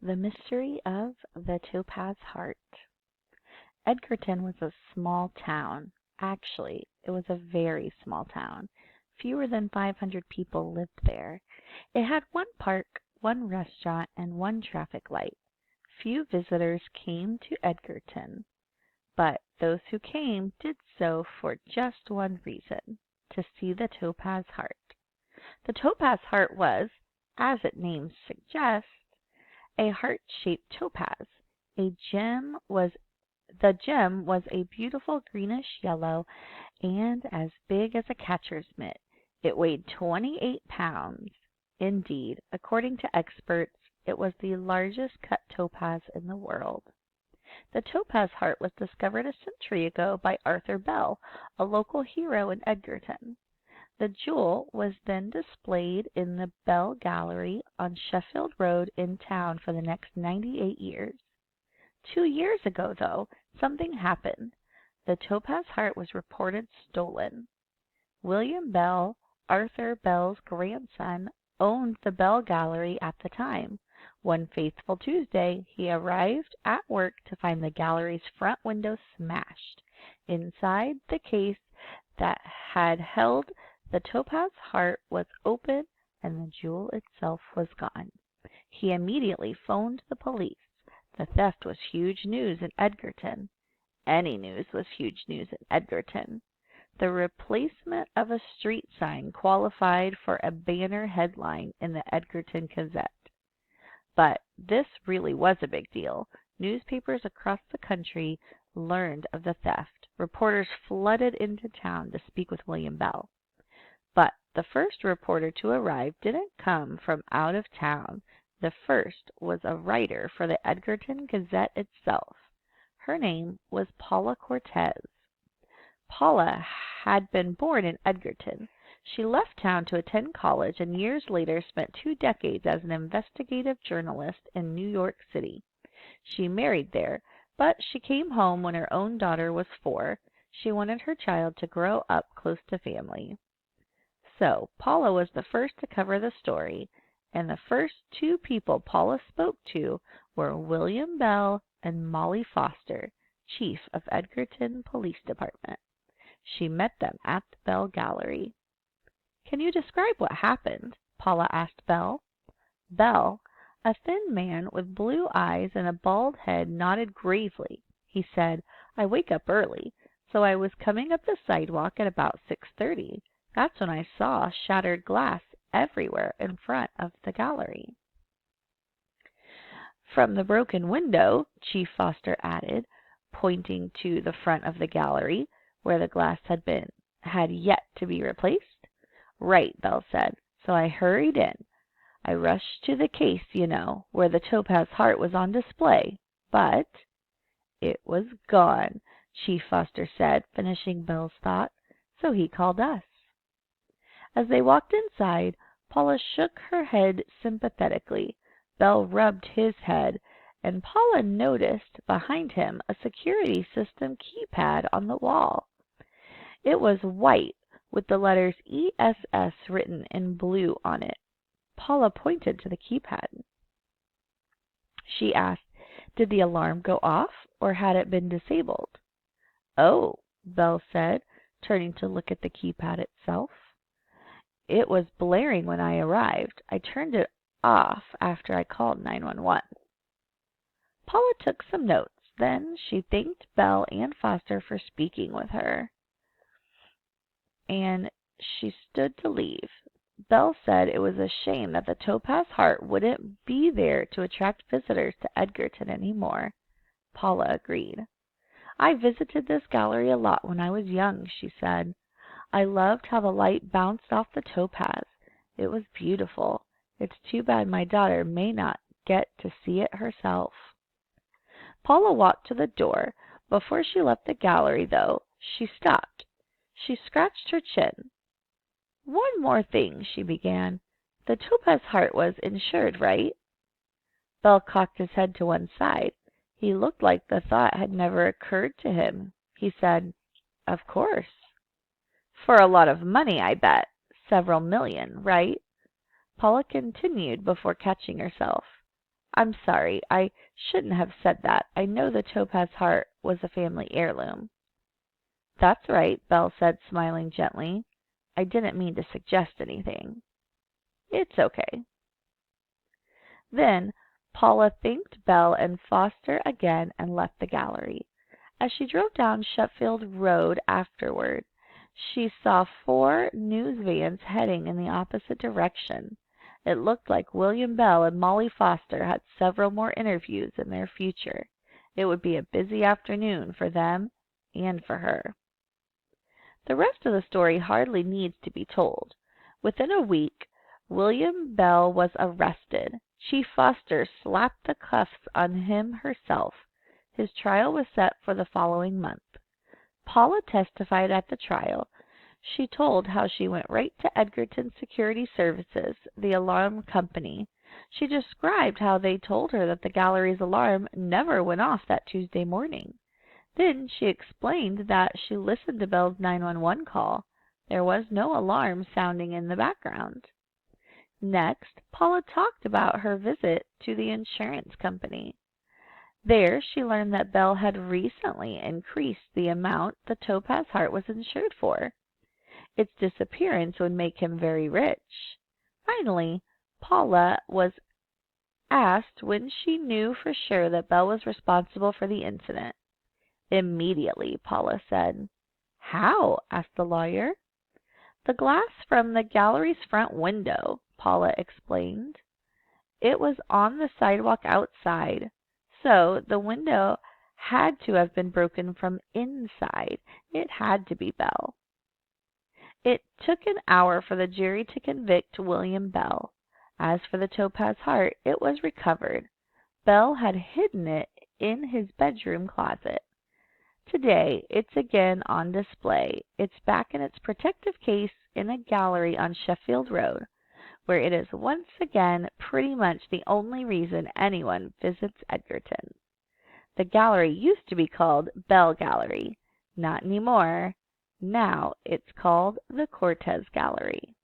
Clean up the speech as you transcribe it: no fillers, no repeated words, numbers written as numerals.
The Mystery of the Topaz Heart. Edgarton was a small town. Actually, it was a very small town. Fewer than 500 people lived there. It had one park, one restaurant, and one traffic light. Few visitors came to Edgarton, but those who came did so for just one reason, to see the Topaz Heart. The Topaz Heart was, as its name suggests, a heart-shaped topaz. A gem was the gem was a beautiful greenish yellow and as big as a catcher's mitt. It weighed 28 pounds. Indeed, according to experts, it was the largest cut topaz in the world. The topaz heart was discovered a century ago by Arthur Bell, a local hero in Edgarton. The jewel was then displayed in the Bell Gallery on Sheffield Road in town for the next 98 years. 2 years ago, though, something happened. The topaz heart was reported stolen. William Bell, Arthur Bell's grandson, owned the Bell Gallery at the time. One fateful Tuesday, he arrived at work to find the gallery's front window smashed. Inside, the case that had held the topaz heart was open and the jewel itself was gone. He immediately phoned the police. The theft was huge news in Edgarton. Any news was huge news in Edgarton. The replacement of a street sign qualified for a banner headline in the Edgarton Gazette. But this really was a big deal. Newspapers across the country learned of the theft. Reporters flooded into town to speak with William Bell. But the first reporter to arrive didn't come from out of town. The first was a writer for the Edgarton Gazette itself. Her name was Paula Cortez. Paula had been born in Edgarton. She left town to attend college and years later spent 2 decades as an investigative journalist in New York City. She married there, but she came home when her own daughter was 4. She wanted her child to grow up close to family. So Paula was the first to cover the story, and the first 2 people Paula spoke to were William Bell and Molly Foster, chief of Edgarton Police Department. She met them at the Bell Gallery. "Can you describe what happened?" Paula asked Bell. Bell, a thin man with blue eyes and a bald head, nodded gravely. He said, "I wake up early, so I was coming up the sidewalk at about 6:30. That's when I saw shattered glass everywhere in front of the gallery." "From the broken window," Chief Foster added, pointing to the front of the gallery, where the glass had yet to be replaced. "Right," Bell said. "So I hurried in. I rushed to the case, where the topaz heart was on display. But it was gone," Chief Foster said, finishing Bell's thought. "So he called us." As they walked inside, Paula shook her head sympathetically. Bell rubbed his head, and Paula noticed behind him a security system keypad on the wall. It was white with the letters ESS written in blue on it. Paula pointed to the keypad. She asked, "Did the alarm go off, or had it been disabled?" "Oh," Bell said, turning to look at the keypad itself. "It was blaring when I arrived. I turned it off after I called 911. Paula took some notes. Then she thanked Bell and Foster for speaking with her, and she stood to leave. Bell said it was a shame that the Topaz Heart wouldn't be there to attract visitors to Edgarton anymore. Paula agreed. "I visited this gallery a lot when I was young," she said. "I loved how the light bounced off the topaz. It was beautiful. It's too bad my daughter may not get to see it herself." Paula walked to the door. Before she left the gallery, though, she stopped. She scratched her chin. "One more thing," she began. "The Topaz Heart was insured, right?" Bell cocked his head to one side. He looked like the thought had never occurred to him. He said, "Of course." "For a lot of money, I bet. Several million, right?" Paula continued before catching herself. I'm sorry, I shouldn't have said that. I know the topaz heart was a family heirloom." "That's right," Belle said, smiling gently. "I didn't mean to suggest anything." "It's okay." Then Paula thanked Belle and Foster again and left the gallery. As she drove down Sheffield Road afterward, she saw 4 news vans heading in the opposite direction. It looked like William Bell and Molly Foster had several more interviews in their future. It would be a busy afternoon for them and for her. The rest of the story hardly needs to be told. Within a week, William Bell was arrested. Chief Foster slapped the cuffs on him herself. His trial was set for the following month. Paula testified at the trial. She told how she went right to Edgerton Security Services, the alarm company. She described how they told her that the gallery's alarm never went off that Tuesday morning. Then she explained that she listened to Bell's 911 call. There was no alarm sounding in the background. Next, Paula talked about her visit to the insurance company. There she learned that Bell had recently increased the amount the Topaz Heart was insured for. Its disappearance would make him very rich. Finally, Paula was asked when she knew for sure that Bell was responsible for the incident. "Immediately," Paula said. "How?" asked the lawyer. "The glass from the gallery's front window," Paula explained. "It was on the sidewalk outside, so the window had to have been broken from inside. It had to be Bell." It took an hour for the jury to convict William Bell. As for the Topaz Heart, it was recovered. Bell had hidden it in his bedroom closet. Today, it's again on display. It's back in its protective case in a gallery on Sheffield Road, where it is once again pretty much the only reason anyone visits Edgerton. The gallery used to be called Bell Gallery. Not anymore. Now it's called the Cortez Gallery.